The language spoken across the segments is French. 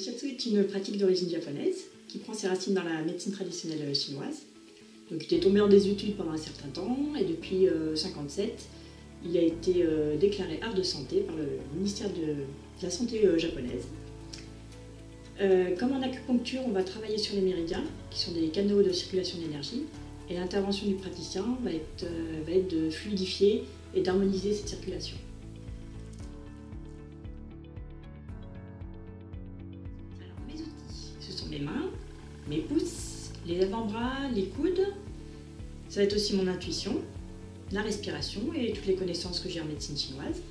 shiatsu est une pratique d'origine japonaise qui prend ses racines dans la médecine traditionnelle chinoise. Donc, il est tombé en désuétude pendant un certain temps et depuis 1957, il a été déclaré art de santé par le ministère de la Santé japonaise. Comme en acupuncture, on va travailler sur les méridiens, qui sont des canaux de circulation d'énergie, et l'intervention du praticien va être de fluidifier et d'harmoniser cette circulation. Alors, mes outils, ce sont mes mains, mes pouces, les avant-bras, les coudes. Ça va être aussi mon intuition, la respiration et toutes les connaissances que j'ai en médecine chinoise.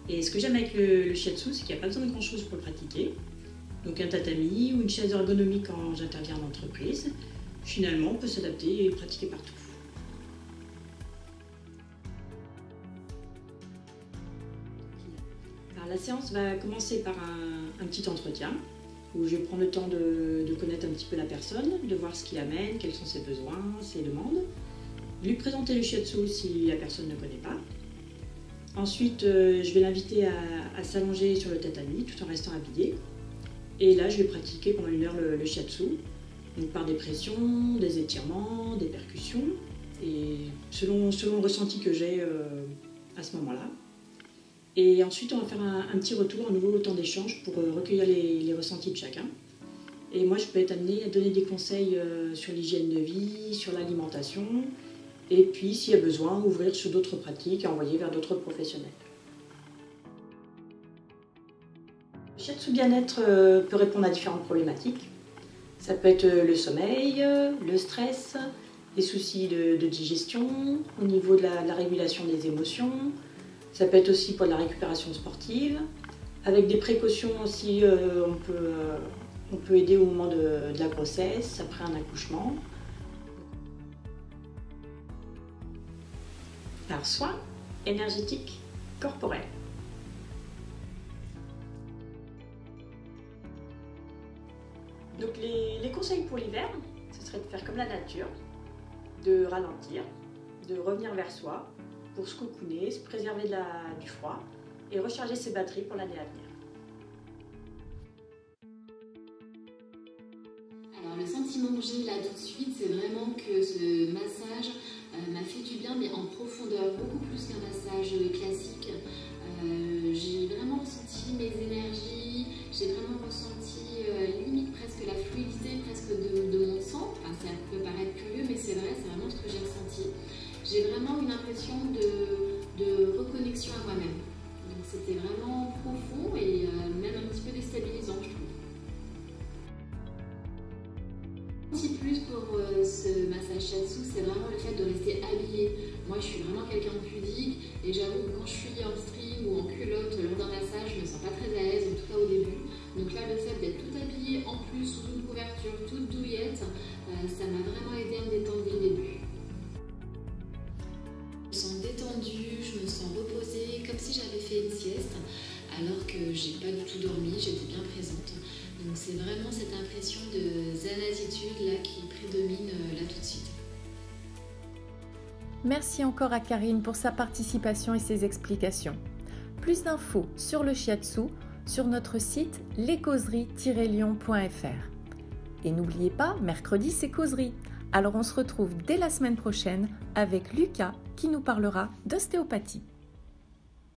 Et ce que j'aime avec le shiatsu, c'est qu'il n'y a pas besoin de grand-chose pour le pratiquer. Donc un tatami ou une chaise ergonomique quand j'interviens en entreprise. Finalement, on peut s'adapter et pratiquer partout. Alors, la séance va commencer par un petit entretien où je prends le temps de connaître un petit peu la personne, de voir ce qui l'amène, quels sont ses besoins, ses demandes. Lui présenter le shiatsu si la personne ne connaît pas. Ensuite, je vais l'inviter à s'allonger sur le tatami tout en restant habillé. Et là, je vais pratiquer pendant 1 heure le shiatsu, donc par des pressions, des étirements, des percussions, et selon le ressenti que j'ai à ce moment-là. Et ensuite, on va faire un petit retour, un nouveau temps d'échange pour recueillir les ressentis de chacun. Et moi, je peux être amenée à donner des conseils sur l'hygiène de vie, sur l'alimentation, et puis, s'il y a besoin, ouvrir sur d'autres pratiques et envoyer vers d'autres professionnels. Le shiatsu bien-être peut répondre à différentes problématiques. Ça peut être le sommeil, le stress, les soucis de digestion, au niveau de la régulation des émotions. Ça peut être aussi pour la récupération sportive. Avec des précautions aussi, on peut aider au moment de la grossesse, après un accouchement. Par soin énergétique corporel. Donc les conseils pour l'hiver, ce serait de faire comme la nature, de ralentir, de revenir vers soi pour se cocooner, se préserver du froid et recharger ses batteries pour l'année à venir. Alors le sentiment que j'ai là tout de suite, c'est vraiment que ce massage m'a fait du bien, mais en profondeur, beaucoup plus qu'un massage classique. J'ai vraiment ressenti mes énergies, j'ai vraiment ressenti limite presque la fluidité presque de mon sang. Enfin, ça peut paraître curieux, mais c'est vrai, c'est vraiment ce que j'ai ressenti. J'ai vraiment une impression de reconnexion à moi-même. Donc c'était vraiment profond et même un petit peu déstabilisant, je trouve. Un petit plus pour ce massage shiatsu, c'est vraiment le fait de rester habillée. Moi, je suis vraiment quelqu'un de pudique et j'avoue que quand je suis en string ou en culotte lors d'un massage, je me sens pas très à l'aise, en tout cas au début. Donc là, le fait d'être toute habillée, en plus sous une couverture toute douillette, ça m'a vraiment aidé à me détendre dès le début. Je me sens détendue, je me sens reposée, comme si j'avais fait une sieste, alors que j'ai pas du tout dormi, j'étais bien présente. Donc c'est vraiment cette impression de zen-attitude là qui prédomine là tout de suite. Merci encore à Karine pour sa participation et ses explications. Plus d'infos sur le shiatsu sur notre site lescauseries-lyon.fr. Et n'oubliez pas, mercredi c'est causerie. Alors on se retrouve dès la semaine prochaine avec Lucas qui nous parlera d'ostéopathie.